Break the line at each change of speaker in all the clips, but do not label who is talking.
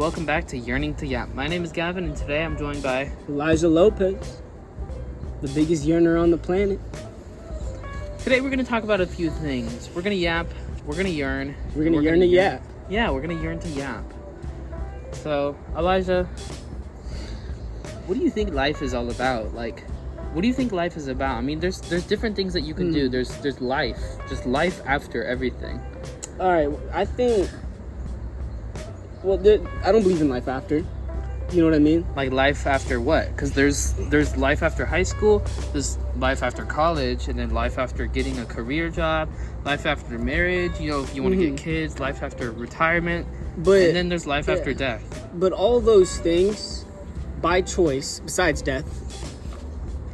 welcome back to Yearning to Yap. My name is Gavin, and today I'm joined by
Elijah Lopez, the biggest yearner on the planet.
Today we're going to talk about a few things. We're going to yap, we're going to yearn.
We're going to yearn to yap.
Yeah, we're going to yearn to yap. So, Elijah, what do you think life is all about? Like, what do you think life is about? I mean, there's different things that you can do. There's life, just life after everything.
All right, I think... Well, I don't believe in life after. You know what I mean?
Like life after what? Because there's life after high school, there's life after college, and then life after getting a career job, life after marriage, you know, if you want to get kids, life after retirement, and then there's life after death.
But all those things, by choice, besides death,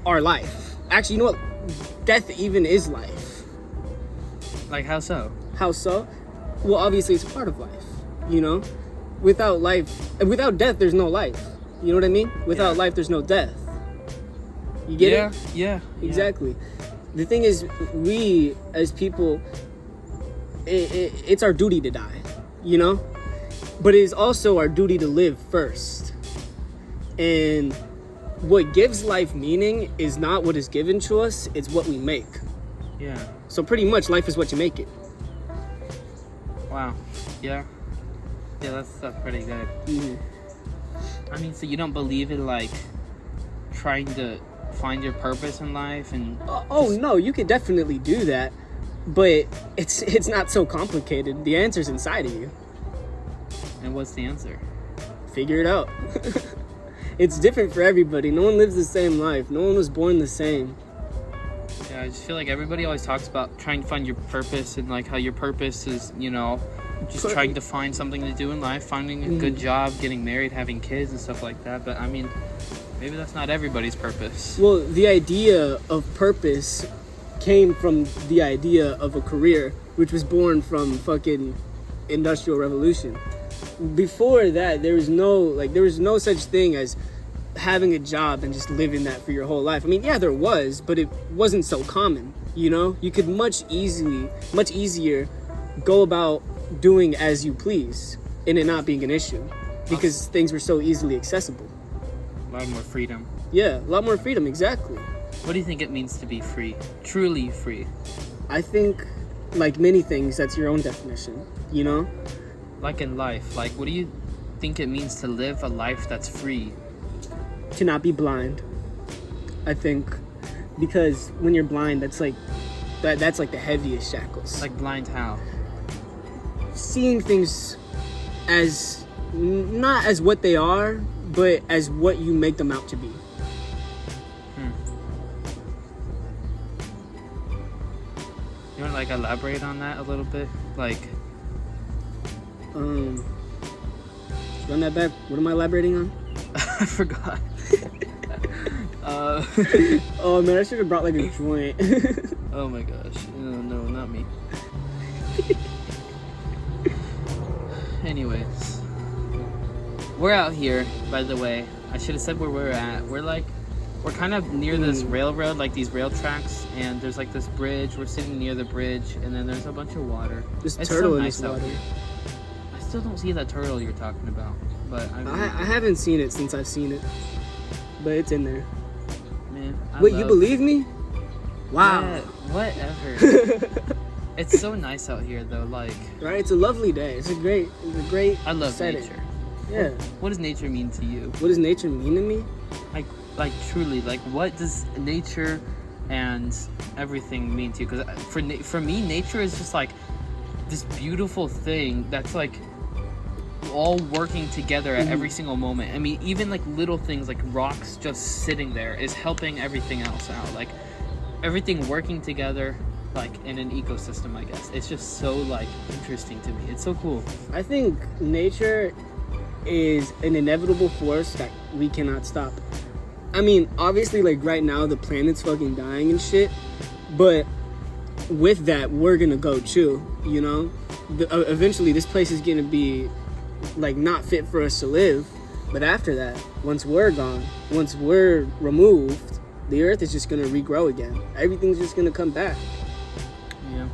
are life. Actually, you know what? Death even is life.
Like, how so?
How so? Well, obviously, it's a part of life, you know? Without death, there's no life. You know what I mean? Without life, there's no death. You get it?
Yeah.
Exactly. The thing is, we, as people, it's our duty to die, you know? But it is also our duty to live first. And what gives life meaning is not what is given to us, it's what we make.
Yeah.
So pretty much, life is what you make it.
Wow. Yeah. Yeah, that's pretty good.
Mm-hmm.
I mean, so you don't believe in, like, trying to find your purpose in life and...
No, you could definitely do that, but it's not so complicated. The answer's inside of you.
And what's the answer?
Figure it out. It's different for everybody. No one lives the same life. No one was born the same.
Yeah, I just feel like everybody always talks about trying to find your purpose and, like, how your purpose is, you know... just trying to find something to do in life, finding a good job, getting married, having kids and stuff like that. But I mean, maybe that's not everybody's purpose.
Well, the idea of purpose came from the idea of a career, which was born from fucking Industrial Revolution. Before that, there was no such thing as having a job and just living that for your whole life. I mean, yeah, there was, but it wasn't so common, you know? You could much easier go about doing as you please and it not being an issue because things were so easily accessible.
A lot more freedom.
Yeah, a lot more freedom, exactly.
What do you think it means to be free? Truly free?
I think, like many things, that's your own definition, you know?
Like in life, like what do you think it means to live a life that's free?
To not be blind, I think, because when you're blind, that's like the heaviest shackles.
Like blind how?
Seeing things as not as what they are, but as what you make them out to be.
You want to like elaborate on that a little bit? Like,
run that back. What am I elaborating on?
I forgot.
Oh man, I should have brought like a joint.
Oh my gosh. No, not me. Anyways, we're out here, by the way. I should have said where we're at. We're kind of near this railroad, like these rail tracks, and there's like this bridge. We're sitting near the bridge, and then there's a bunch of water.
There's turtle in this
out
water.
Here. I still don't see that turtle you're talking about, but
I haven't seen it since I've seen it, but it's in there.
Man,
wait, you believe me? Wow.
Yeah, whatever. It's so nice out here, though. Like,
right? It's a lovely day. It's a great.
I love
setting.
nature.
Yeah.
What does nature mean to you?
What does nature mean to me?
Like truly, like what does nature and everything mean to you? Because for me, nature is just like this beautiful thing that's like all working together at every single moment. I mean, even like little things like rocks just sitting there is helping everything else out. Like everything working together. Like in an ecosystem, I guess. It's just so like interesting to me. It's so cool.
I think nature is an inevitable force that we cannot stop. I mean, obviously, like right now, the planet's fucking dying and shit. But with that, we're gonna go too. You know, eventually, this place is gonna be like not fit for us to live. But after that, once we're gone, once we're removed, the Earth is just gonna regrow again. Everything's just gonna come back.
Yeah.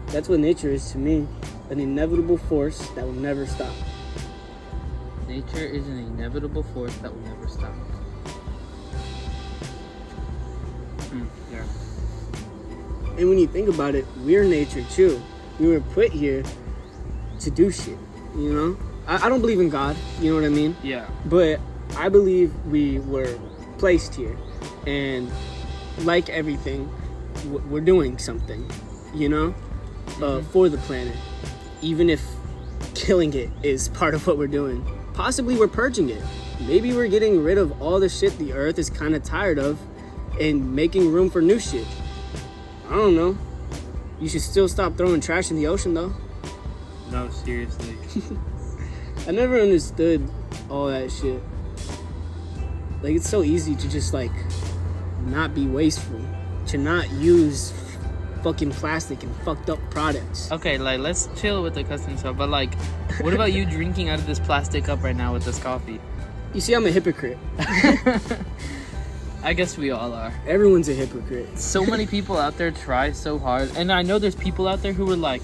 That's what nature is to me. An inevitable force that will never stop.
Nature is an inevitable force that will never stop. Yeah.
And when you think about it, we're nature too. We were put here to do shit, you know? I don't believe in God, you know what I mean?
Yeah.
But I believe we were placed here. And like everything, we're doing something, you know? For the planet. Even if killing it is part of what we're doing. Possibly we're purging it. Maybe we're getting rid of all the shit the earth is kind of tired of and making room for new shit. I don't know. You should still stop throwing trash in the ocean though.
No, seriously.
I never understood all that shit. Like, it's so easy to just like not be wasteful, to not use fucking plastic and fucked up products.
Okay, like, let's chill with the custom stuff, but like, what about you drinking out of this plastic cup right now with this coffee?
You see, I'm a hypocrite.
I guess we all are.
Everyone's a hypocrite.
So many people out there try so hard, and I know there's people out there who are like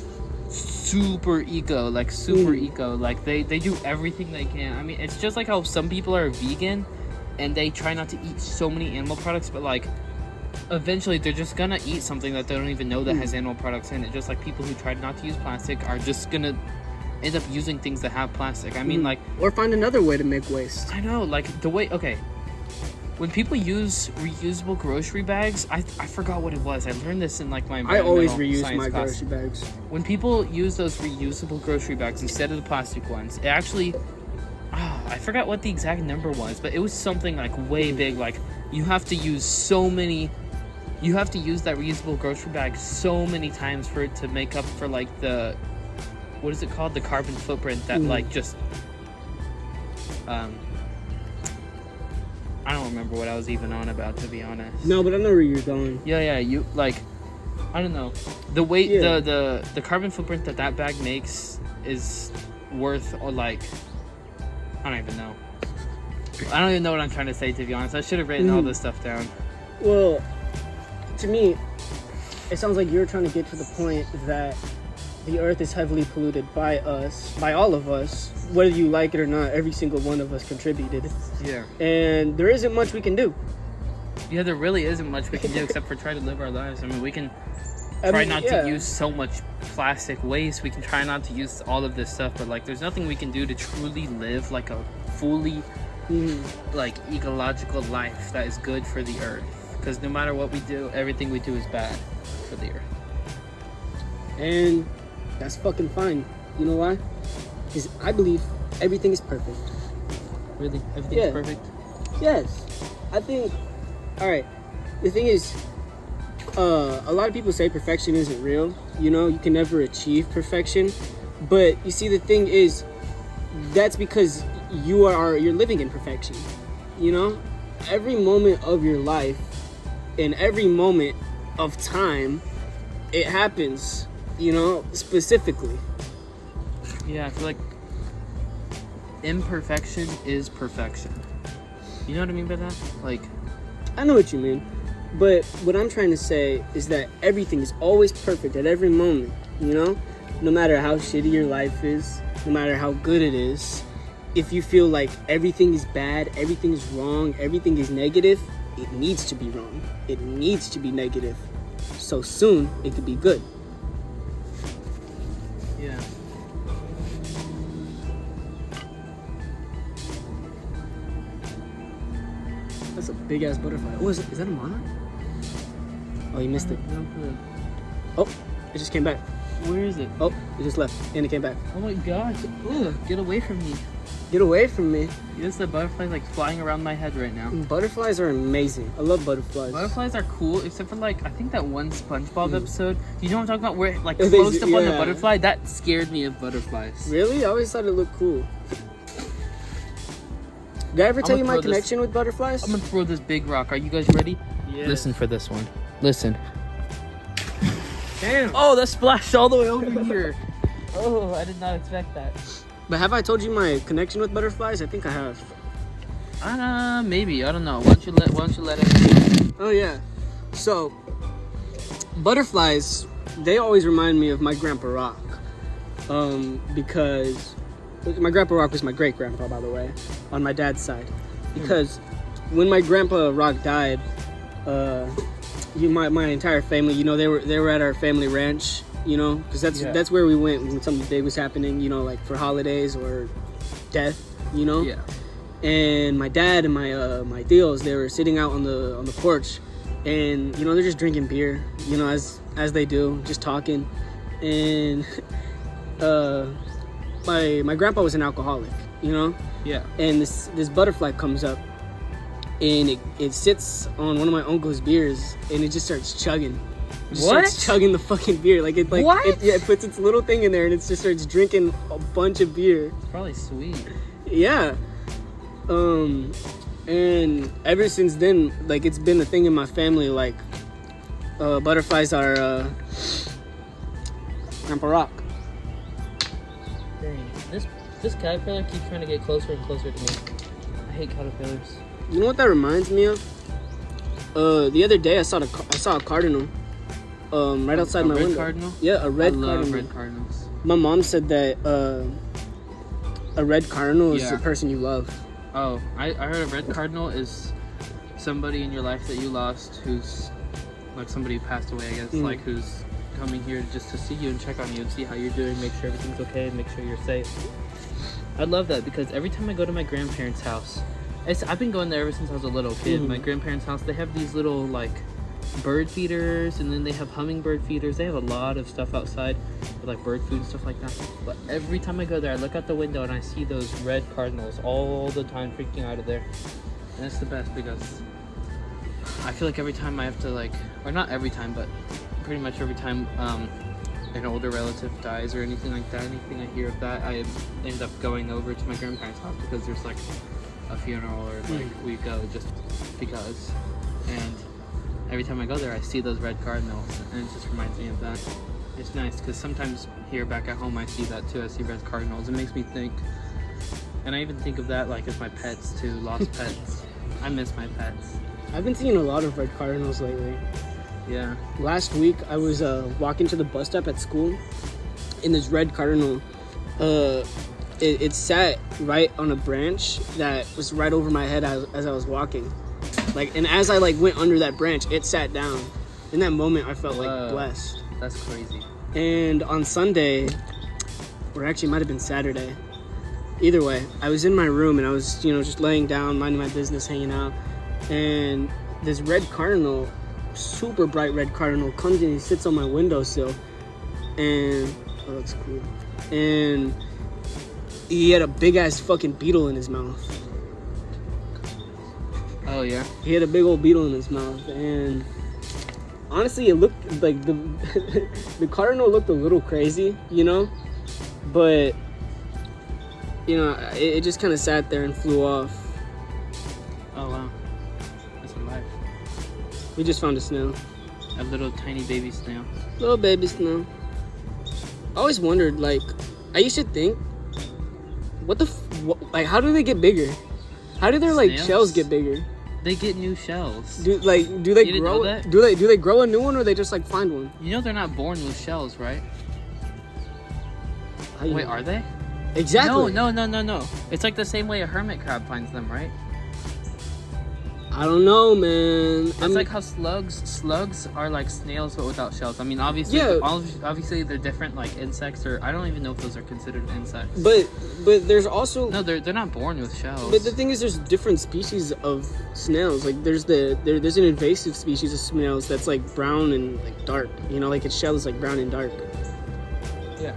super eco, like they do everything they can. I mean, it's just like how some people are vegan and they try not to eat so many animal products, but like eventually they're just gonna eat something that they don't even know that has animal products in it. Just like people who tried not to use plastic are just gonna end up using things that have plastic. I mean, like,
or find another way to make waste.
I know, like the way, okay, when people use reusable grocery bags, I forgot what it was. I learned this in like my
I always
environmental
reuse
science
my
class.
grocery bags.
When people use those reusable grocery bags instead of the plastic ones, it actually, I forgot what the exact number was, but it was something like way big. Like, you have to use you have to use that reusable grocery bag so many times for it to make up for like the, what is it called? The carbon footprint that like just, I don't remember what I was even on about, to be honest.
No, but I know where you're going.
Yeah, you like, I don't know, the weight, the carbon footprint that bag makes is worth, or like, I don't even know. I don't even know what I'm trying to say, to be honest. I should have written all this stuff down.
Well, to me, it sounds like you're trying to get to the point that the earth is heavily polluted by us, by all of us, whether you like it or not. Every single one of us contributed.
Yeah.
And there isn't much we can do.
Yeah, there really isn't much we can do except for try to live our lives. I mean, we can try not to use so much plastic waste. We can try not to use all of this stuff, but like, there's nothing we can do to truly live like a fully like ecological life that is good for the earth. Because no matter what we do, everything we do is bad for the earth.
And that's fucking fine. You know why? Because I believe everything is perfect.
Really? Everything's perfect?
Yes. I think, alright, the thing is, a lot of people say perfection isn't real. You know, you can never achieve perfection. But you see, the thing is, that's because you're living in perfection. You know? Every moment of your life, in every moment of time, it happens, you know, specifically.
Yeah, I feel like imperfection is perfection. You know what I mean by that? Like,
I know what you mean, but what I'm trying to say is that everything is always perfect at every moment, you know? No matter how shitty your life is, no matter how good it is, if you feel like everything is bad, everything is wrong, everything is negative, it needs to be wrong. It needs to be negative. So soon, it could be good.
yeah.
That's a big ass butterfly. Oh, is that a monarch? Oh, you missed it.
No clue.
Oh, it just came back.
Where is it?
Oh, it just left and it came back.
Oh my gosh. Ugh, get away from me.
Get away from me.
There's the butterfly like flying around my head right now.
Butterflies are amazing. I love butterflies.
Butterflies are cool, except for like, I think that one SpongeBob episode. You know what I'm talking about? Where it, like
They-
closed up on the
yeah.
butterfly? That scared me of butterflies.
Really? I always thought it looked cool. Did I ever tell
gonna
you my
throw this-
connection with butterflies?
I'm gonna throw this big rock. Are you guys ready?
Yeah.
Listen for this one. Listen.
Damn.
Oh, that splashed all the way over here. Oh, I did not expect that.
But have I told you my connection with butterflies? I think I have.
Maybe. I don't know. Why don't you let it?
Oh yeah. So, butterflies, they always remind me of my grandpa Rock. Because My grandpa Rock was my great grandpa, by the way, on my dad's side, because when my grandpa Rock died, my entire family, you know, they were at our family ranch, you know, because that's where we went when something big was happening, you know, like for holidays or death, you know.
Yeah.
And my dad and my tios, they were sitting out on the porch, and you know, they're just drinking beer, you know, as they do, just talking, and my grandpa was an alcoholic, you know.
Yeah.
And this butterfly comes up, and it sits on one of my uncle's beers, and it just starts chugging. Starts chugging the fucking beer. Like it puts its little thing in there, and it just starts drinking a bunch of beer.
It's probably sweet.
Yeah. And ever since then, like, it's been a thing in my family. Like, butterflies are Grandpa Rock.
Dang, this caterpillar keeps trying to get closer and closer to me. I hate caterpillars.
You know what that reminds me of? The other day I saw a cardinal, right outside my window.
Cardinal?
Yeah, a red cardinal.
I love red cardinals.
My mom said that a red cardinal is the person you love.
Oh, I heard a red cardinal is somebody in your life that you lost, who's like somebody who passed away, I guess, like who's coming here just to see you and check on you and see how you're doing, make sure everything's okay, make sure you're safe. I love that because every time I go to my grandparents' house, I've been going there ever since I was a little kid. My grandparents' house, they have these little like bird feeders, and then they have hummingbird feeders. They have a lot of stuff outside with like bird food and stuff like that. But every time I go there, I look out the window and I see those red cardinals all the time freaking out of there. And it's the best because I feel like every time I have to like, or not every time, but pretty much every time an older relative dies or anything like that, anything I hear of that, I end up going over to my grandparents' house because there's like a funeral or like we go just because. And every time I go there, I see those red cardinals, and it just reminds me of that. It's nice because sometimes here back at home I see that too. I see red cardinals. It makes me think, and I even think of that like as my pets too, lost pets. I miss my pets.
I've been seeing a lot of red cardinals lately.
Yeah.
Last week I was walking to the bus stop at school, and this red cardinal, it sat right on a branch that was right over my head as I was walking. Like, and as I like went under that branch, it sat down. In that moment, I felt like blessed.
That's crazy.
And on Sunday, or actually it might have been Saturday. Either way, I was in my room and I was, you know, just laying down, minding my business, hanging out. And this red cardinal, super bright red cardinal, comes and he sits on my windowsill. And oh, that's cool. And he had a big ass fucking beetle in his mouth.
Oh yeah.
He had a big old beetle in his mouth, and honestly, it looked like the cardinal looked a little crazy, you know, but you know, it just kind of sat there and flew off.
Oh wow, that's alive.
We just found a snail.
A little tiny baby snail.
Little baby snail. I always wondered, like, I used to think, like, how do they get bigger? How do their like shells get bigger?
They get new shells.
Do they grow? Do they grow a new one, or they just like find one?
You know they're not born with shells, right? Wait, are they?
Exactly.
No. It's like the same way a hermit crab finds them, right?
I don't know, man.
It's like how slugs are like snails but without shells. I mean, obviously, obviously they're different, like insects, or I don't even know if those are considered insects.
But there's also
they're not born with shells.
But the thing is, there's different species of snails. Like there's an invasive species of snails that's like brown and like dark. You know, like its shell is like brown and dark.
Yeah.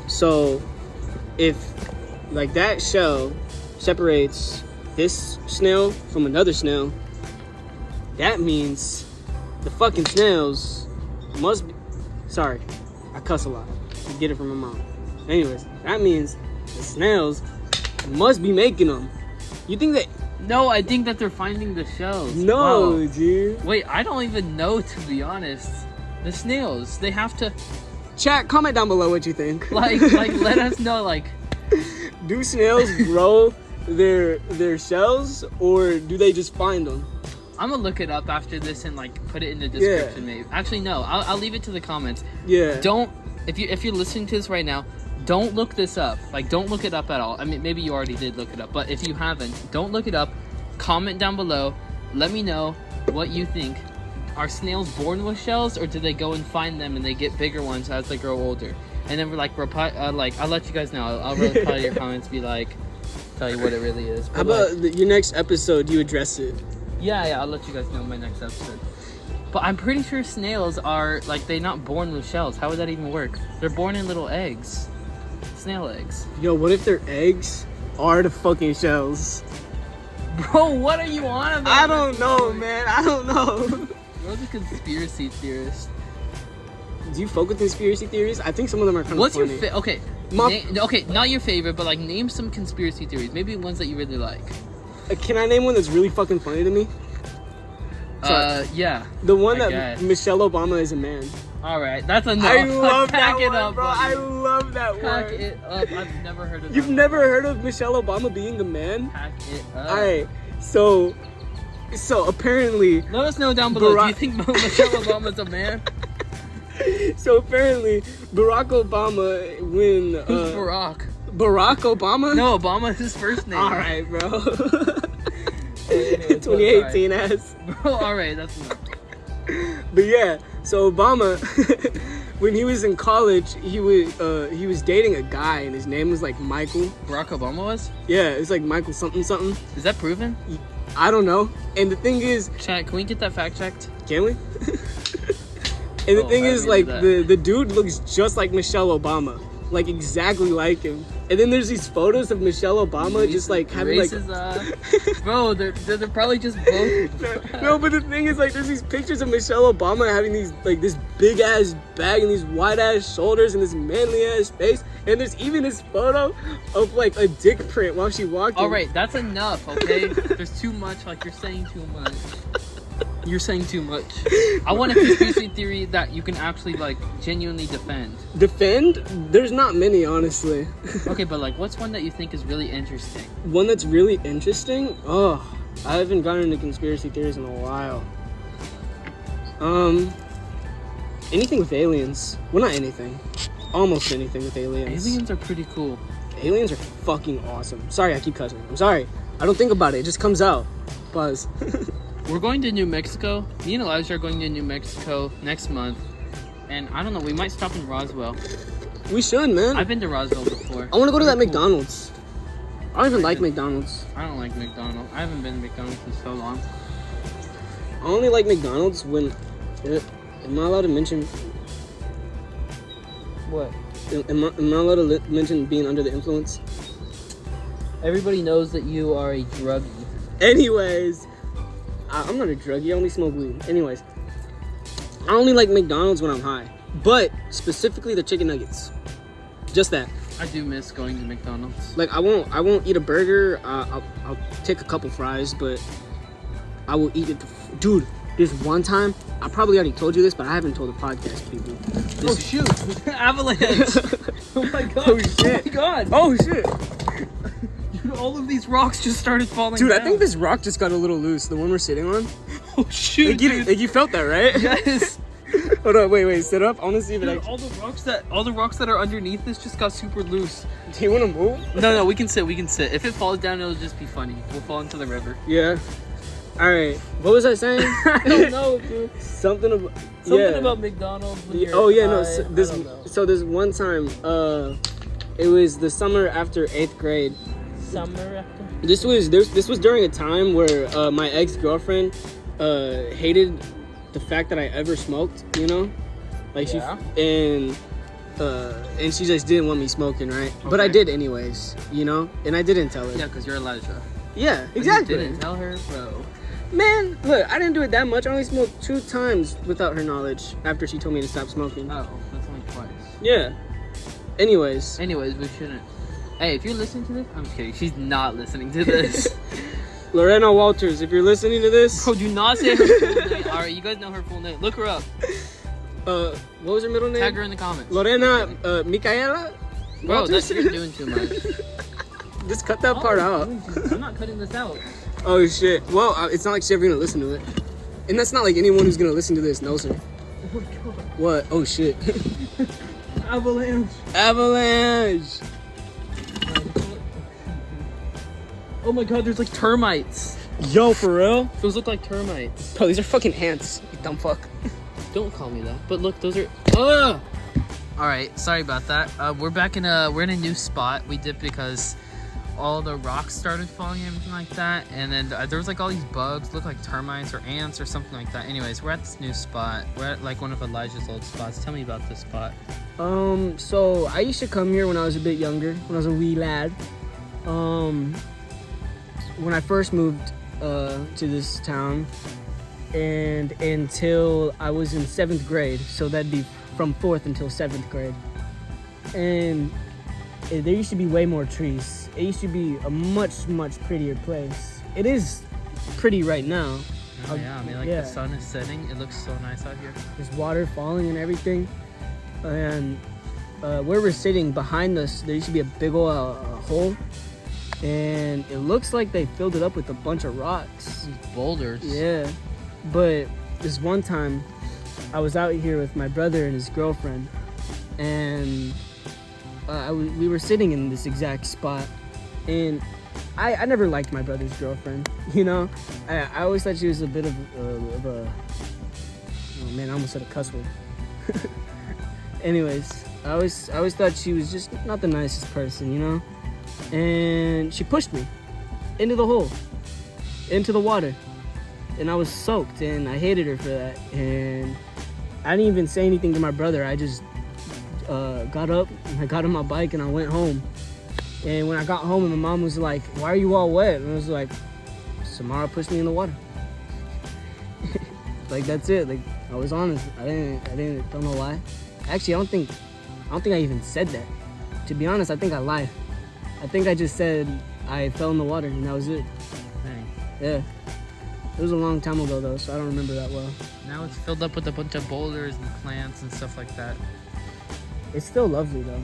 So, if like that shell separates this snail from another snail, that means the fucking snails must be... Sorry, I cuss a lot. I get it from my mom. Anyways, that means the snails must be making them. You think that...
No, I think that they're finding the shells.
No,
wow.
Dude.
Wait, I don't even know, to be honest. The snails, they have to...
Chat, comment down below what you think.
Like let us know, like...
Do snails grow their shells, or do they just find them?
I'm gonna look it up after this and like put it in the description. Maybe actually no, I'll leave it to the comments.
Yeah.
Don't if you're listening to this right now, don't look this up. Like, don't look it up at all. I mean, maybe you already did look it up, but if you haven't, don't look it up. Comment down below. Let me know what you think. Are snails born with shells, or do they go and find them and they get bigger ones as they grow older? And then we're like, I'll let you guys know. I'll reply to your comments, be like, tell you what it really is. But
how about your next episode? You address it.
Yeah, I'll let you guys know in my next episode. But I'm pretty sure snails are, like, they're not born with shells. How would that even work? They're born in little eggs. Snail eggs.
Yo, what if their eggs are the fucking shells?
Bro, what are you on about?
I don't know, man. I don't know.
You're a conspiracy theorist.
Do you fuck with conspiracy theories? I think some of them are kind
What's
of
your
funny.
okay? Okay, not your favorite, but like name some conspiracy theories. Maybe ones that you really like.
Can I name one that's really fucking funny to me?
Yeah.
The one
I
that
guess.
Michelle Obama is a man.
All right, that's enough.
I love
Pack
that
it
one,
up,
bro.
buddy.
I love that
Pack
one.
it up. I've never heard of.
You've
that
never
before.
heard of Michelle Obama being a man?
Pack it up.
All right. So apparently,
Let us know down below. Do you
Barack-
think Michelle Obama's a man?
so apparently, Barack Obama when
Who's Barack?
Barack Obama?
No, Obama is his first name.
All right, bro.
Anyways,
2018 ass.
Bro, all right, that's enough.
But yeah, so Obama, when he was in college, he was dating a guy, and his name was like Michael.
Barack Obama was?
Yeah, it's like Michael something something.
Is that proven?
I don't know. And the thing is,
Chat, can we get that fact checked?
can we? And the
Oh,
thing
I
is,
didn't
like,
do
the dude looks just like Michelle Obama. Like, exactly like him. And then there's these photos of Michelle Obama just, like, having, like...
Bro, they're probably just both...
No, but the thing is, like, there's these pictures of Michelle Obama having these, like, this big-ass bag and these wide-ass shoulders and this manly-ass face. And there's even this photo of, like, a dick print while she walked.
All right, that's enough, okay? There's too much, like, you're saying too much. You're saying too much. I want a conspiracy theory that you can actually, like, genuinely defend.
Defend? There's not many, honestly.
Okay, but, like, what's one that you think is really interesting?
One that's really interesting? Oh, I haven't gotten into conspiracy theories in a while. Anything with aliens. Well, not anything. Almost anything with aliens.
Aliens are pretty cool.
Aliens are fucking awesome. Sorry, I keep cussing. I'm sorry. I don't think about it. It just comes out. Buzz.
We're going to New Mexico. Me and Elijah are going to New Mexico next month. And I don't know, we might stop in Roswell.
We should, man.
I've been to Roswell before.
I want to go to that
Pretty cool.
McDonald's. I don't even like McDonald's.
I don't like McDonald's. I haven't been to McDonald's in so long.
I only like McDonald's when... am I allowed to mention...
What?
Am I allowed to mention being under the influence?
Everybody knows that you are a druggie.
Anyways, I'm not a druggie. I only smoke weed. Anyways, I only like McDonald's when I'm high, but specifically the chicken nuggets. Just that.
I do miss going to McDonald's.
Like I won't eat a burger. I'll take a couple fries, but I will eat it. Dude, this one time, I probably already told you this, but I haven't told the podcast people.
Oh shoot! Avalanche! Oh my god!
Oh shit!
Oh my god!
Oh shit!
Dude, all of these rocks just started falling
Dude,
down.
I think this rock just got a little loose. The one we're sitting on.
Oh shoot!
Like you felt that, right?
Yes.
Hold on, wait, sit up. I want to see if it
Dude,
actually...
all the rocks that are underneath this just got super loose.
Do you want to move?
No, we can sit. If it falls down, it'll just be funny. We'll fall into the river.
Yeah. All right. What was I saying?
I don't know, dude.
Something about
About McDonald's. When you're
Oh yeah, no.
high.
So
I don't know.
this one time, it was the summer after 8th grade.
Summer after.
This was during a time where my ex-girlfriend hated the fact that I ever smoked. You know, like
Yeah.
and she just didn't want me smoking, right? But I
Okay.
did anyways. You know, and I didn't tell her.
Yeah, because you're Elijah.
Yeah,
You
exactly.
didn't tell her, bro.
Man, look, I didn't do it that much. I only smoked 2 times without her knowledge after she told me to stop smoking.
Oh, that's only twice.
Yeah. Anyways,
Anyways, we shouldn't. Hey, if you're listening to this, I'm just kidding. She's not listening to this.
Lorena Walters, if you're listening to this,
Bro, do not say her full name. Alright, you guys know her full name. Look her up.
what was her middle name?
Tag her in the comments.
Lorena Micaela?
Bro,
Walters?
you're doing too much.
Just cut that part out.
I'm not cutting this out.
Oh shit. Well, it's not like she's ever gonna listen to it. And that's not like anyone who's gonna listen to this knows her.
Oh my god.
What? Oh shit. Avalanche. Avalanche.
Oh my god, there's like termites.
Yo, for real?
Those look like termites.
Bro, these are fucking ants. You dumb fuck.
Don't call me that. But look, those are. Ugh! All right, sorry about that. We're in a new spot. We dipped because all the rocks started falling and everything like that, and then there was like all these bugs, look like termites or ants or something like that. Anyways, we're at this new spot. We're at like one of Elijah's old spots. Tell me about this spot.
So I used to come here when I was a bit younger, when I was a wee lad. When I first moved to this town, and until I was in 7th grade, so that'd be from 4th until 7th grade. And there used to be way more trees. It used to be a much, much prettier place. It is pretty right now.
Oh yeah, I mean like the sun is setting. It looks so nice out here.
There's water falling and everything. And where we're sitting behind us, there used to be a big old hole. And it looks like they filled it up with a bunch of rocks.
These boulders.
Yeah. But this one time, I was out here with my brother and his girlfriend. And we were sitting in this exact spot, and I never liked my brother's girlfriend, you know. I always thought she was a bit of a oh man, I almost said a cuss word. Anyways, I always thought she was just not the nicest person, you know. And she pushed me into the hole, into the water, and I was soaked, and I hated her for that. And I didn't even say anything to my brother. I just got up, and I got on my bike, and I went home. And when I got home, and my mom was like, "Why are you all wet?" And I was like, "Samara pushed me in the water." Like that's it. Like I was honest. I don't know why. Actually, I don't think I even said that. To be honest, I think I lied. I think I just said I fell in the water, and that was it.
Dang.
Yeah. It was a long time ago though, so I don't remember that well.
Now it's filled up with a bunch of boulders and plants and stuff like that.
It's still lovely though.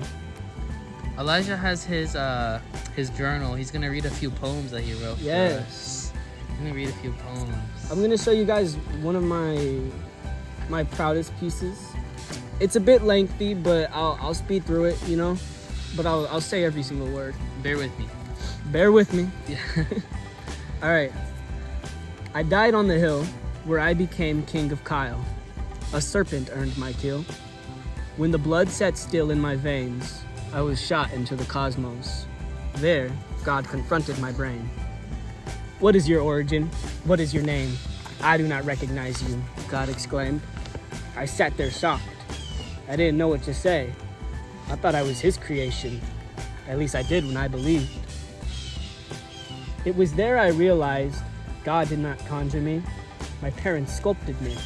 Elijah has his journal. He's gonna read a few poems that he wrote.
Yes.
For us. I'm gonna read a few poems.
I'm gonna show you guys one of my proudest pieces. It's a bit lengthy, but I'll speed through it, you know. But I'll say every single word.
Bear with me.
Bear with me.
Yeah.
All right. I died on the hill where I became king of Kyle. A serpent earned my kill. When the blood sat still in my veins, I was shot into the cosmos. There, God confronted my brain. "What is your origin? What is your name? I do not recognize you," God exclaimed. I sat there shocked. I didn't know what to say. I thought I was his creation. At least I did when I believed. It was there I realized God did not conjure me. My parents sculpted me.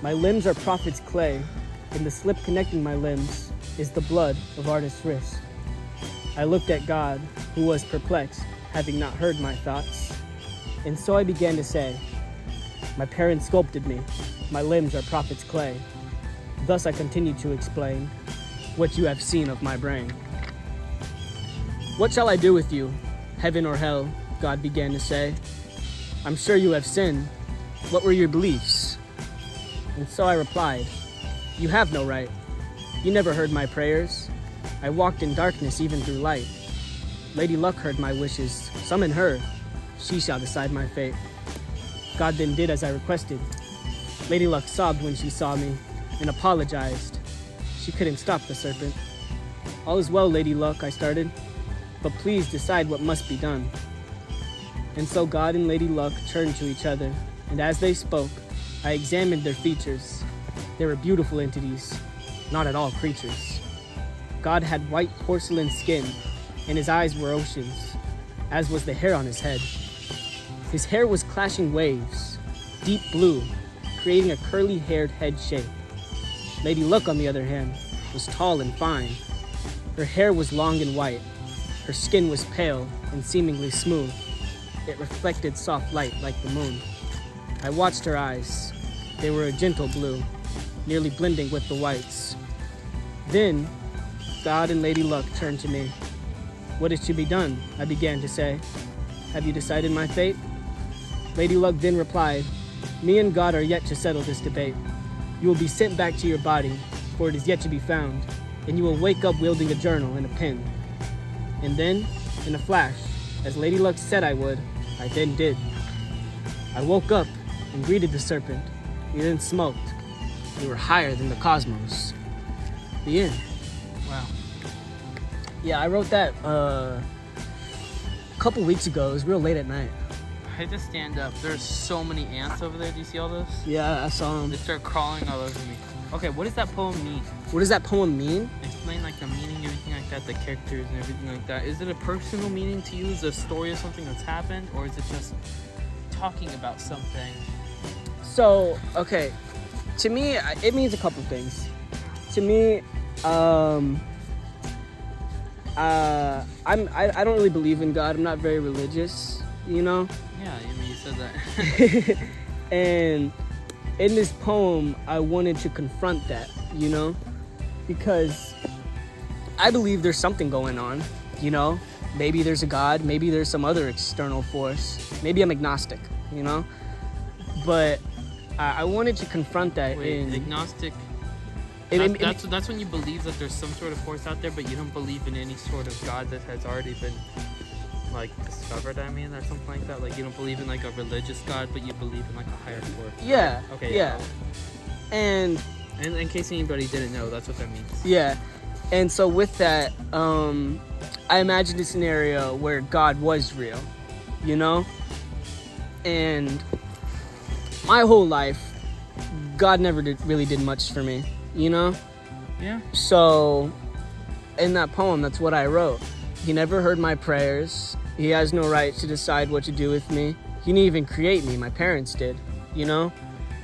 My limbs are prophet's clay. In the slip connecting my limbs is the blood of artist's wrist. I looked at God, who was perplexed, having not heard my thoughts. And so I began to say, my parents sculpted me. My limbs are prophet's clay. Thus I continued to explain what you have seen of my brain. "What shall I do with you, heaven or hell?" God began to say. "I'm sure you have sinned. What were your beliefs?" And so I replied, "You have no right. You never heard my prayers. I walked in darkness even through light. Lady Luck heard my wishes. Summon her. She shall decide my fate." God then did as I requested. Lady Luck sobbed when she saw me and apologized. She couldn't stop the serpent. "All is well, Lady Luck," I started, "but please decide what must be done." And so God and Lady Luck turned to each other, and as they spoke, I examined their features. They were beautiful entities, not at all creatures. God had white porcelain skin, and his eyes were oceans, as was the hair on his head. His hair was clashing waves, deep blue, creating a curly-haired head shape. Lady Luck, on the other hand, was tall and fine. Her hair was long and white. Her skin was pale and seemingly smooth. It reflected soft light like the moon. I watched her eyes. They were a gentle blue, nearly blending with the whites. Then, God and Lady Luck turned to me. "What is to be done?" I began to say. "Have you decided my fate?" Lady Luck then replied, "Me and God are yet to settle this debate. You will be sent back to your body, for it is yet to be found. and you will wake up wielding a journal and a pen. And then, in a flash, as Lady Luck said I would, I then did. I woke up and greeted the serpent. We then smoked. We were higher than the cosmos. The end.
Wow.
Yeah, I wrote that a couple weeks ago. It was real late at night.
I had to stand up. There's so many ants over there. Do you see all those?
Yeah, I saw them.
They start crawling all over me. Okay, what does that poem mean?
What does that poem mean?
Explain like the meaning, everything like that, the characters and everything like that. Is it a personal meaning to you? Is it a story of something that's happened? Or is it just talking about something?
So, okay. To me, it means a couple things. To me, I don't really believe in God. I'm not very religious, you know?
Yeah, I mean, you said that.
And in this poem, I wanted to confront that, you know? Because I believe there's something going on, you know? Maybe there's a God, maybe there's some other external force. Maybe I'm agnostic, you know? But I wanted to confront that.
Wait, agnostic? That's when you believe that there's some sort of force out there, but you don't believe in any sort of God that has already been, like, discovered, I mean, or something like that. Like, you don't believe in, like, a religious God, but you believe in, like, a higher force.
Yeah.
Okay.
Yeah. And
in case anybody didn't know, that's what that means.
Yeah. And so with that, I imagined a scenario where God was real, you know? And my whole life, God never really did much for me, you know?
Yeah.
So in that poem, that's what I wrote. He never heard my prayers. He has no right to decide what to do with me. He didn't even create me. My parents did, you know?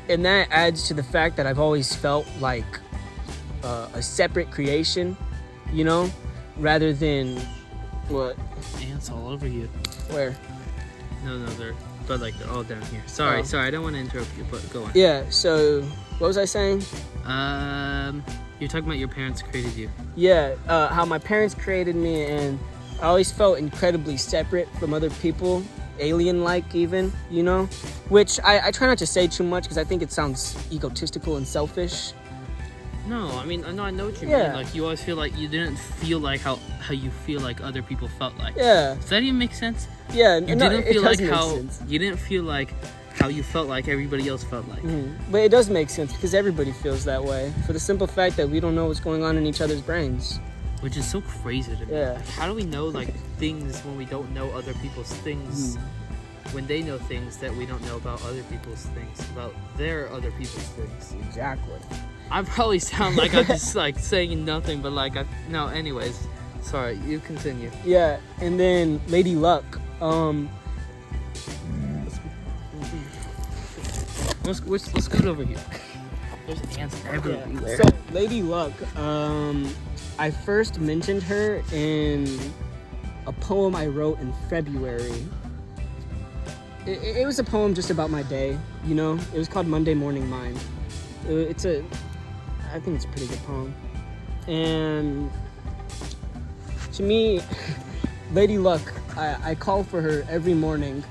And that adds to the fact that I've always felt like a separate creation, you know? Rather than what?
Ants all over you.
Where?
No, they're all down here. Sorry, I don't want to interrupt you, but go on.
Yeah, so what was I saying?
You're talking about your parents created you.
Yeah, how my parents created me, and I always felt incredibly separate from other people, alien-like even, you know? Which I try not to say too much because I think it sounds egotistical and selfish.
No, I mean, I know what you
Yeah.
mean. Like, you always feel like you didn't feel like how you feel like other people felt like.
Yeah.
Does that even make sense?
Yeah,
You
no,
didn't
it
feel
does
like
make
how
sense.
you didn't feel like how you felt like everybody else felt like.
But it does make sense because everybody feels that way for the simple fact that we don't know what's going on in each other's brains.
Which is so crazy to me.
Yeah.
Like, how do we know like things when we don't know other people's things? When they know things that we don't know about other people's things, about their other people's things.
Exactly.
I probably sound like I'm just like saying nothing, but like no. Anyways, sorry. You continue.
Yeah, and then Lady Luck.
Let's scoot over here. There's ants everywhere.
So Lady Luck, I first mentioned her in a poem I wrote in February. It was a poem just about my day, you know? It was called Monday Morning Mind. I think it's a pretty good poem. And to me, Lady Luck, I call for her every morning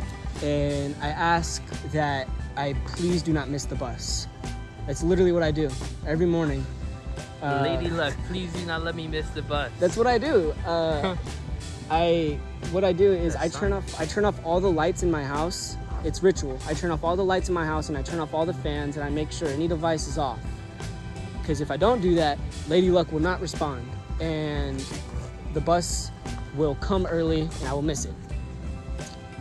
and I ask that I please do not miss the bus. That's literally what I do every morning.
Lady Luck, please do not let me miss the bus.
That's what I do. What I do is I turn off all the lights in my house. It's ritual. I turn off all the lights in my house and I turn off all the fans and I make sure any device is off. Because if I don't do that, Lady Luck will not respond and the bus will come early and I will miss it.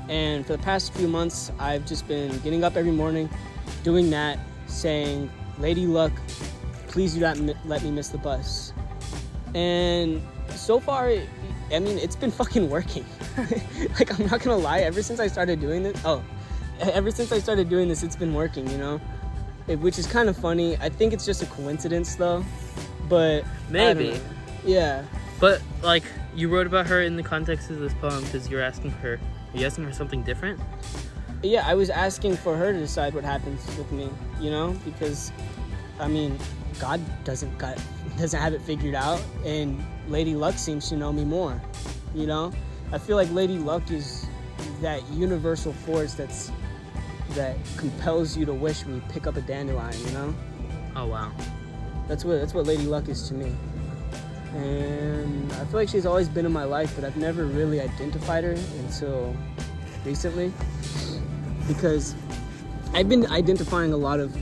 And for the past few months, I've just been getting up every morning, doing that, saying, Lady Luck, please do not let me miss the bus. And so far, it's been fucking working. Like, I'm not gonna lie, ever since I started doing this, it's been working, you know? Which is kind of funny. I think it's just a coincidence, though. But
maybe.
Yeah.
But, like, you wrote about her in the context of this poem because you're asking her... Are you asking her something different?
Yeah, I was asking for her to decide what happens with me, you know? Because, God doesn't have it figured out, and Lady Luck seems to know me more, you know? I feel like Lady Luck is that universal force that compels you to wish we pick up a dandelion, you know?
Oh, wow.
That's what Lady Luck is to me. And I feel like she's always been in my life, but I've never really identified her until recently, because I've been identifying a lot of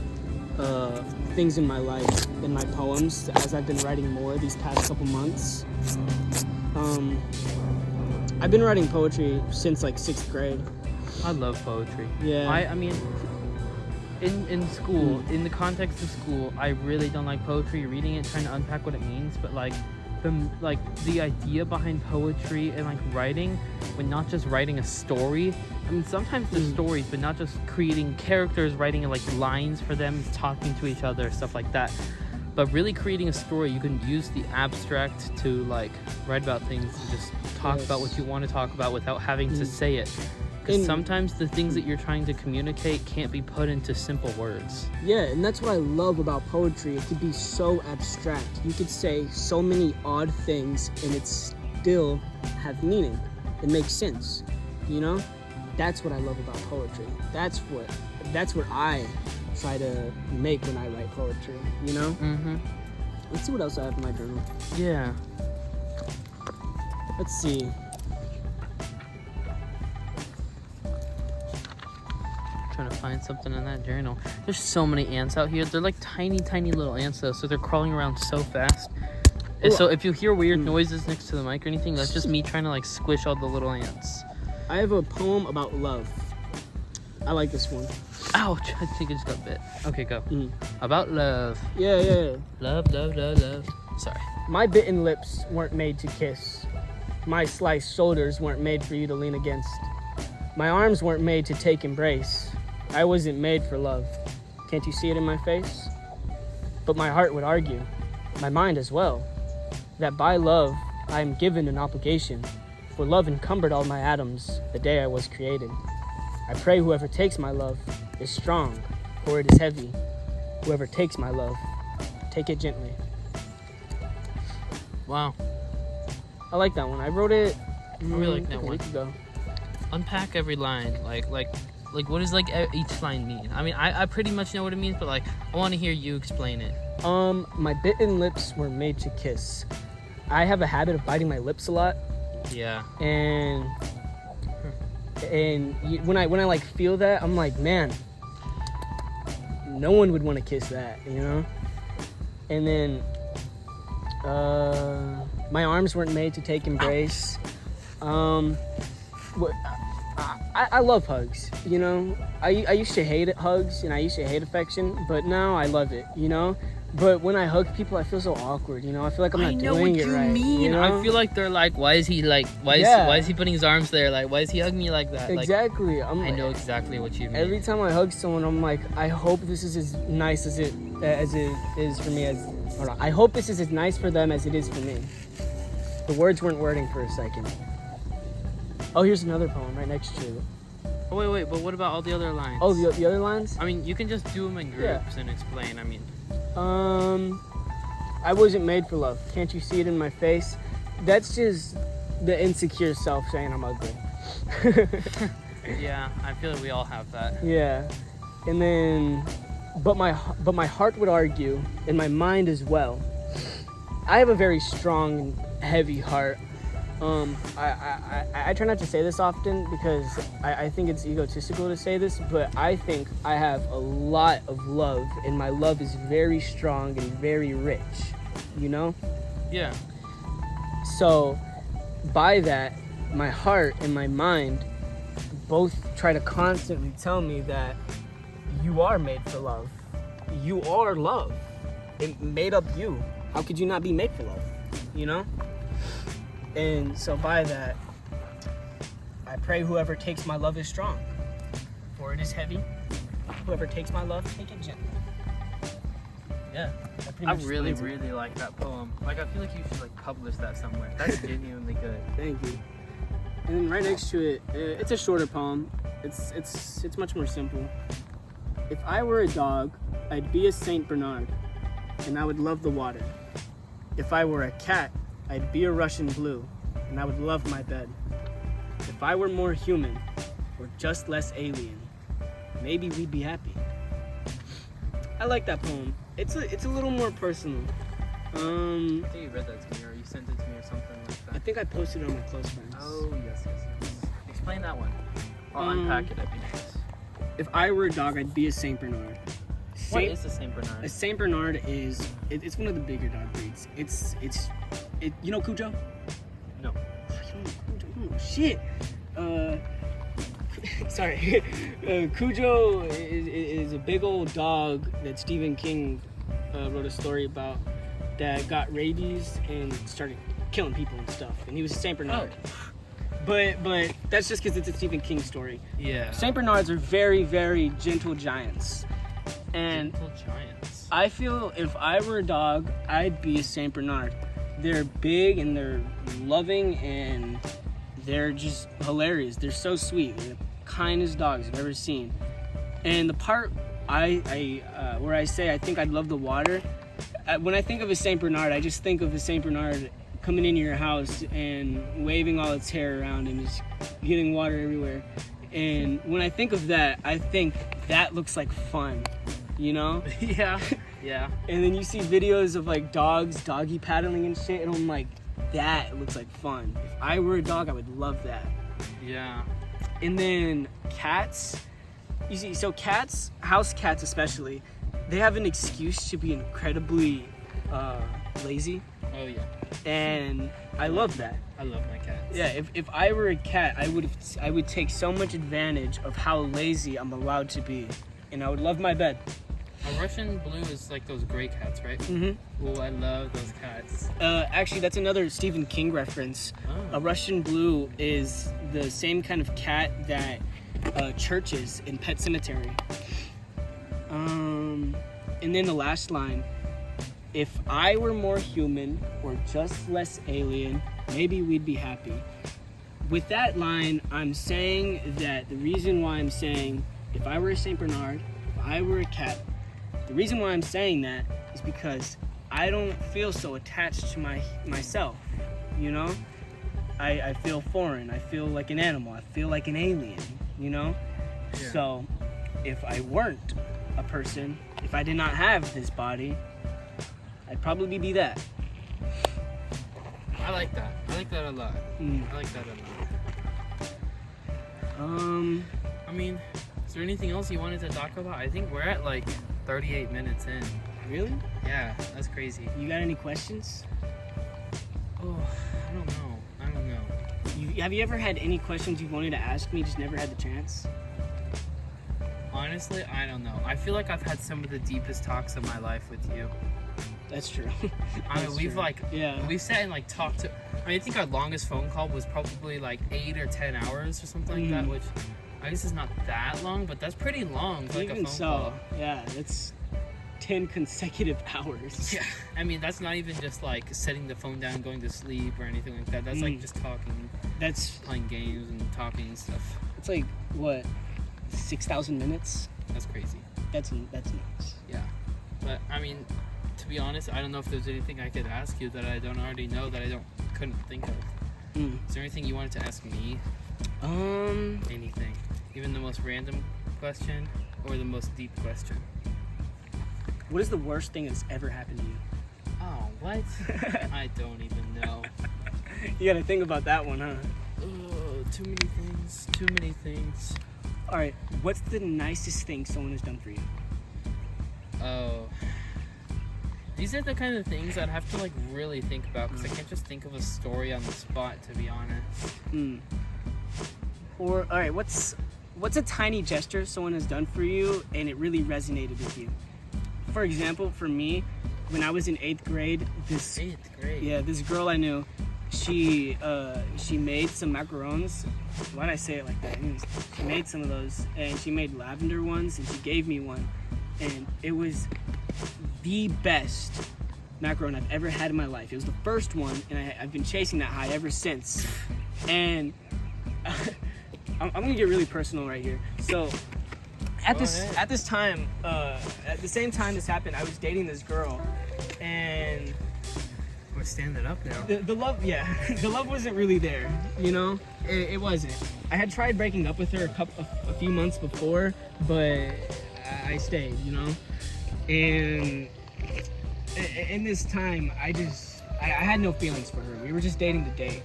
things in my life in my poems as I've been writing more these past couple months. I've been writing poetry since like 6th grade.
I love poetry.
Yeah.
I mean, in school, in the context of school, I really don't like poetry. Reading it, trying to unpack what it means, but like the idea behind poetry and like writing, when not just writing a story. I mean, sometimes the stories, but not just creating characters, writing like lines for them, talking to each other, stuff like that. But really creating a story, you can use the abstract to like write about things and just talk about what you want to talk about without having to say it. Because sometimes the things that you're trying to communicate can't be put into simple words.
Yeah, and that's what I love about poetry. It could be so abstract. You could say so many odd things and it still have meaning. It makes sense, you know? That's what I love about poetry. That's what I try to make when I write poetry, you know?
Mm-hmm.
Let's see what else I have in my journal.
Yeah.
Let's see.
Trying to find something in that journal. There's so many ants out here. They're like tiny little ants though, so they're crawling around so fast. And so if you hear weird noises next to the mic or anything, that's just me trying to like squish all the little ants.
I have a poem about love. I like this one.
Ouch, I think I just got bit. Okay, go. About love.
Yeah.
Love. Sorry.
My bitten lips weren't made to kiss. My sliced shoulders weren't made for you to lean against. My arms weren't made to take embrace. I wasn't made for love. Can't you see it in my face? But my heart would argue, my mind as well, that by love I am given an obligation, for love encumbered all my atoms the day I was created. I pray whoever takes my love is strong, for it is heavy. Whoever takes my love, take it gently.
Wow.
I like that one. I wrote it
I really like that
a
one.
week ago.
Unpack every line. Like what does like each line mean? I mean, I pretty much know what it means, but like I want to hear you explain it.
My bitten lips were made to kiss. I have a habit of biting my lips a lot.
Yeah.
And when I like feel that, I'm like, man, no one would want to kiss that, you know? And then my arms weren't made to take embrace. I love hugs, you know? I used to hate hugs and I used to hate affection, but now I love it, you know? But when I hug people, I feel so awkward, you know? I feel like I'm not doing it right. I know what you mean. You know?
I feel like they're like, why is he putting his arms there? Like, why is he hugging me like that?
Exactly.
Like, I know exactly what you mean.
Every time I hug someone, I'm like, I hope this is as nice as it is for me. I hope this is as nice for them as it is for me. The words weren't wording for a second. Oh, here's another poem right next to it.
Oh, wait, but what about all the other lines?
Oh, the other lines?
I mean, you can just do them in groups and explain, I mean.
I wasn't made for love. Can't you see it in my face? That's just the insecure self saying I'm ugly.
Yeah, I feel like we all have that.
Yeah. And then, but my heart would argue, and my mind as well. I have a very strong and heavy heart. I try not to say this often because I think it's egotistical to say this, but I think I have a lot of love, and my love is very strong and very rich, you know?
Yeah.
So, by that, my heart and my mind both try to constantly tell me that you are made for love. You are love. It made up you. How could you not be made for love? You know? And so by that, I pray whoever takes my love is strong, for it is heavy. Whoever takes my love, take it gently. Yeah.
I really like that poem. Like, I feel like you should like publish that somewhere. That's genuinely good.
Thank you. And then right next to it, it's a shorter poem. It's much more simple. If I were a dog, I'd be a Saint Bernard, and I would love the water. If I were a cat, I'd be a Russian blue, and I would love my bed. If I were more human, or just less alien, maybe we'd be happy. I like that poem. It's a little more personal.
I think you read that to me, or you you sent it to me or something like
I
that.
think I posted it on my close friends.
Oh, yes. Explain that one. I'll unpack it, that'd be nice.
If I were a dog, I'd be a Saint Bernard.
What is a Saint Bernard?
A Saint Bernard is it's one of the bigger dog breeds. You know Cujo?
No.
Shit. Sorry. Cujo is a big old dog that Stephen King wrote a story about that got rabies and started killing people and stuff. And he was a Saint Bernard.
Oh.
But that's just because it's a Stephen King story.
Yeah.
Saint Bernards are very, very gentle giants. And
Gentle giants.
I feel if I were a dog, I'd be a Saint Bernard. They're big and they're loving and they're just hilarious. They're so sweet. They're the kindest dogs I've ever seen. And the part where I say I think I'd love the water, when I think of a Saint Bernard, I just think of a Saint Bernard coming into your house and waving all its hair around and just getting water everywhere. And when I think of that, I think that looks like fun, you know?
Yeah.
And then you see videos of like dogs doggy paddling and shit, and I'm like, that looks like fun. If I were a dog, I would love that.
Yeah.
And then cats, you see, so cats, house cats especially, they have an excuse to be incredibly lazy.
Oh yeah.
And I love that.
I love my cats.
Yeah, if I were a cat, I would take so much advantage of how lazy I'm allowed to be, and I would love my bed.
A Russian blue is like those gray cats, right?
Mm-hmm.
Oh, I love those cats.
Actually, that's another Stephen King reference.
Oh.
A Russian blue is the same kind of cat that churches in Pet Cemetery. And then the last line. If I were more human or just less alien, maybe we'd be happy. With that line, I'm saying that the reason why I'm saying if I were a Saint Bernard, if I were a cat, the reason why I'm saying that is because I don't feel so attached to myself, you know? I feel foreign, I feel like an animal, I feel like an alien, you know?
Yeah.
So if I weren't a person, if I did not have this body, I'd probably be that.
I like that. I like that a lot. I like that a lot. I mean, is there anything else you wanted to talk about? I think we're at like 38 minutes in.
Really?
Yeah, that's crazy.
You got any questions?
Oh, I don't know.
Have you ever had any questions you wanted to ask me, just never had the chance?
Honestly, I don't know. I feel like I've had some of the deepest talks of my life with you.
That's true.
I mean, we've
we've
sat and like talked to. I mean, I think our longest phone call was probably like 8 or 10 hours or something like that, which I guess is not that long, but that's pretty long for like a phone call.
Yeah, that's 10 consecutive hours.
Yeah, I mean that's not even just like setting the phone down, going to sleep or anything like that. That's like just talking.
That's
playing games and talking and stuff.
It's like what, 6,000 minutes?
That's crazy.
That's nuts.
Yeah, but I mean, to be honest, I don't know if there's anything I could ask you that I don't already know that I couldn't think of. Is there anything you wanted to ask me? Anything, even the most random question or the most deep question.
What is the worst thing that's ever happened to you?
Oh, what? I don't even know.
You gotta think about that one, huh?
Oh, too many things.
All right, what's the nicest thing someone has done for you?
Oh, these are the kind of things I'd have to like really think about because I can't just think of a story on the spot, to be honest.
Or all right, what's a tiny gesture someone has done for you and it really resonated with you? For example, for me, when I was in 8th grade, this girl I knew, she made some macarons. Why'd I say it like that? Anyways, she made some of those, and she made lavender ones, and she gave me one, and it was the best macaron I've ever had in my life. It was the first one, and I've been chasing that high ever since. And I'm gonna get really personal right here. So at the same time this happened, I was dating this girl, and
we're standing up now.
The love, the love wasn't really there, you know. It wasn't. I had tried breaking up with her a few months before, but I stayed, you know. And in this time, I I had no feelings for her. We were just dating to date.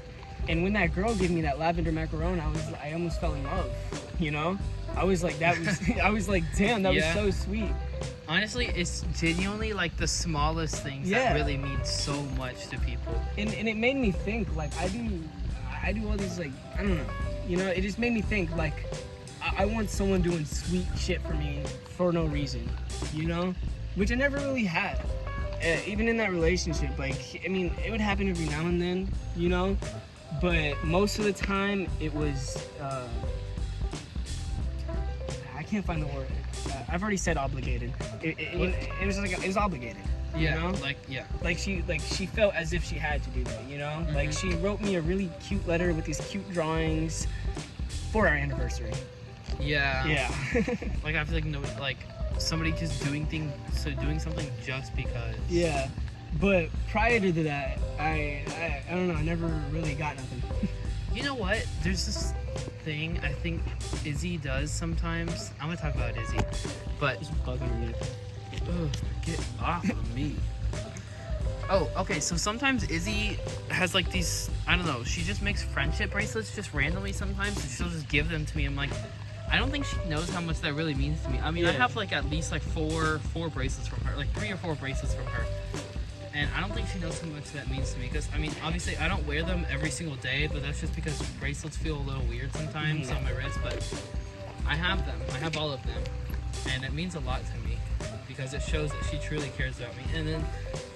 And when that girl gave me that lavender macaron, I almost fell in love, you know? I was like, I was like, damn, that was so sweet.
Honestly, it's genuinely like the smallest things that really mean so much to people.
And it made me think, like, I do all these, like, I don't know, you know, it just made me think, like, I want someone doing sweet shit for me for no reason, you know? Which I never really had. Even in that relationship, like, I mean, it would happen every now and then, you know? But most of the time, it was, I can't find the word. I've already said obligated. It was like, it was obligated.
Yeah,
you know? Like she felt as if she had to do that, you know?
Mm-hmm.
Like, she wrote me a really cute letter with these cute drawings for our anniversary.
Yeah.
Yeah.
Like, I feel like no, like somebody just doing something just because.
Yeah. But prior to that, I don't know, I never really got nothing.
You know what? There's this thing I think Izzy does sometimes. I'm gonna talk about Izzy, but ugh, get off of me. Oh, okay. So sometimes Izzy has like these. I don't know. She just makes friendship bracelets just randomly sometimes, and she'll just give them to me. I'm like, I don't think she knows how much that really means to me. I mean, I have like at least like four bracelets from her, like 3 or 4 bracelets from her. And I don't think she knows how much that means to me, because I mean, obviously I don't wear them every single day, but that's just because bracelets feel a little weird sometimes on my wrist. But I have them. I have all of them, and it means a lot to me because it shows that she truly cares about me. And then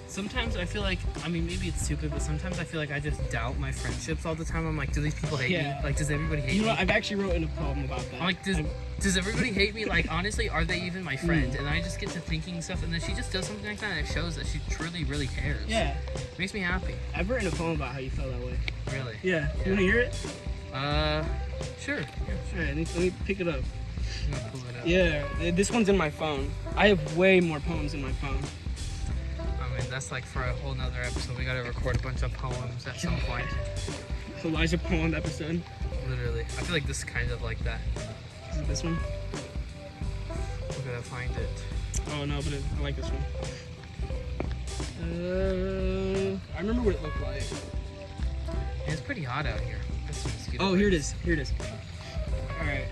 sometimes I feel like, I mean, maybe it's stupid, but sometimes I feel like I just doubt my friendships all the time. I'm like, do these people hate me? Like, does everybody hate me?
You know what? I've actually written a poem about that.
I'm like, does everybody hate me? Like, honestly, are they even my friend? And I just get to thinking stuff, and then she just does something like that, and it shows that she truly, really cares.
Yeah.
It makes me happy.
I've written a poem about how you felt that way.
Really?
Yeah. You want to hear it?
Sure. Yeah.
Sure. Let me pick it up.
I'm gonna pull it up.
Yeah. This one's in my phone. I have way more poems in my phone.
I mean, that's like for a whole nother episode. We gotta record a bunch of poems at some point.
Elijah poem episode.
Literally. I feel like this is kind of like that.
Is it this one?
We gotta find it.
Oh no, but I like this one. I remember what it looked like.
It's pretty hot out here.
Oh, here it is. Here it is. All right.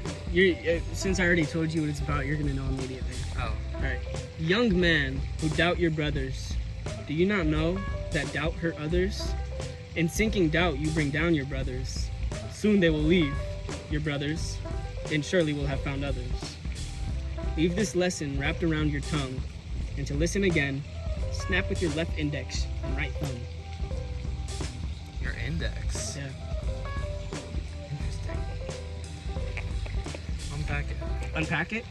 Since I already told you what it's about, you're gonna know immediately.
Oh.
All right. Young man who doubt your brothers, do you not know that doubt hurt others? In sinking doubt, you bring down your brothers. Soon they will leave, your brothers, and surely will have found others. Leave this lesson wrapped around your tongue, and to listen again, snap with your left index and right thumb.
Your index?
Yeah.
Interesting. Unpack it.
Unpack it?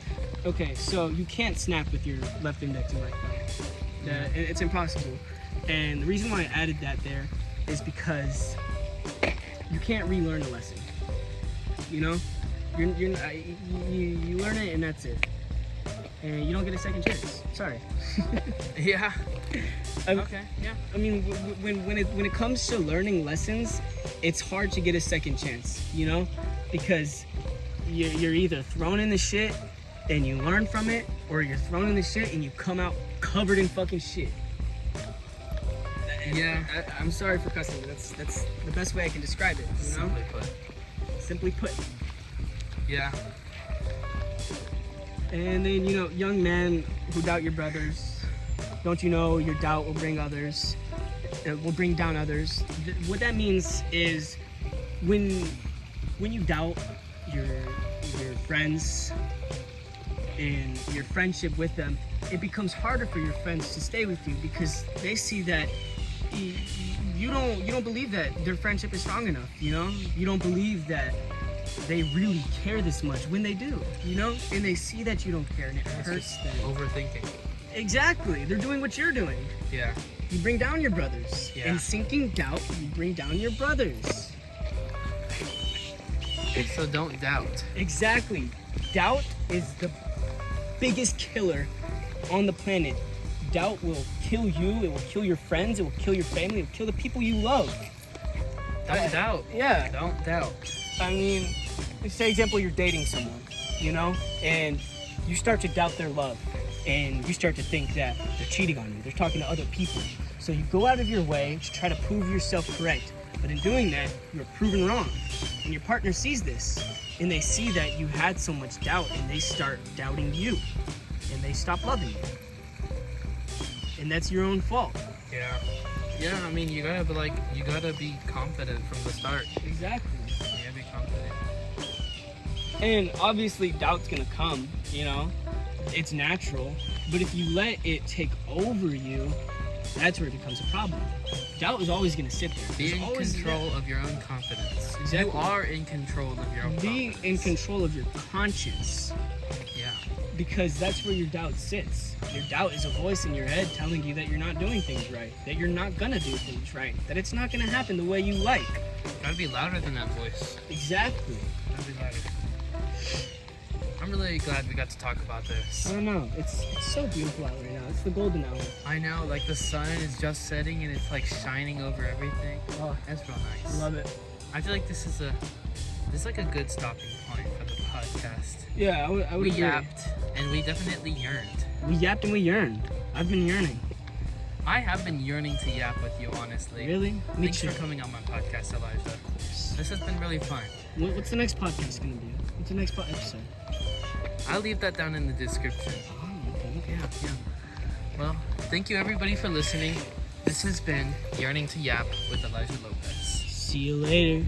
Okay, so you can't snap with your left index and right thumb. It's impossible. And the reason why I added that there is because you can't relearn a lesson. You know, you learn it and that's it, and you don't get a second chance. Sorry.
Yeah. Okay. Yeah.
I mean, when it comes to learning lessons, it's hard to get a second chance. You know, because you're either thrown in the shit and you learn from it, or you're thrown in the shit and you come out covered in fucking shit.
Yeah.
I'm sorry for cussing, but that's the best way I can describe it. You know? Simply put.
Yeah.
And then, you know, young man who doubt your brothers, don't you know your doubt will bring others, will bring down others. What that means is when you doubt your friends and your friendship with them, it becomes harder for your friends to stay with you because they see that you don't believe that their friendship is strong enough, you know? You don't believe that they really care this much when they do, you know? And they see that you don't care and it hurts them.
Overthinking.
Exactly. They're doing what you're doing.
Yeah.
You bring down your brothers.
Yeah.
In sinking doubt, you bring down your brothers.
So don't doubt.
Exactly. Doubt is the biggest killer on the planet. Doubt will kill you, it will kill your friends, it will kill your family, it will kill the people you love.
Don't doubt.
Yeah.
Don't doubt.
I mean, say example, you're dating someone, you know, and you start to doubt their love, and you start to think that they're cheating on you, they're talking to other people. So you go out of your way to try to prove yourself correct. But in doing that, you're proven wrong. And your partner sees this, and they see that you had so much doubt, and they start doubting you. And they stop loving you. And that's your own fault.
Yeah. Yeah, I mean, you gotta be confident from the start.
Exactly.
You gotta be confident.
And obviously doubt's gonna come, you know? It's natural. But if you let it take over you, that's where it becomes a problem. Doubt is always gonna sit there.
Be in control of your own confidence.
Exactly.
You are in control of your own confidence.
Be in control of your conscience.
Yeah.
Because that's where your doubt sits. Your doubt is a voice in your head telling you that you're not doing things right, that you're not gonna do things right, that it's not gonna happen the way you like.
Gotta be louder than that voice.
Exactly.
Gotta be louder. I'm really glad we got to talk about this.
I don't know. It's so beautiful out right now. It's the golden hour.
I know, like the sun is just setting and it's like shining over everything.
Oh,
That's real nice.
love it.
I feel like this is like a good stopping point for the podcast.
Yeah, I would
We
agree.
yapped and we definitely yearned.
We yapped and we yearned. I've been yearning.
I have been yearning to yap with you, honestly.
Really? Me
Thanks
too.
for coming on my podcast, Elijah. This has been really fun.
What's the next podcast gonna be? What's the next episode?
I'll leave that down in the description.
Oh, okay.
Yeah. Well, thank you everybody for listening. This has been Yearning to Yap with Elijah Lopez.
See you later.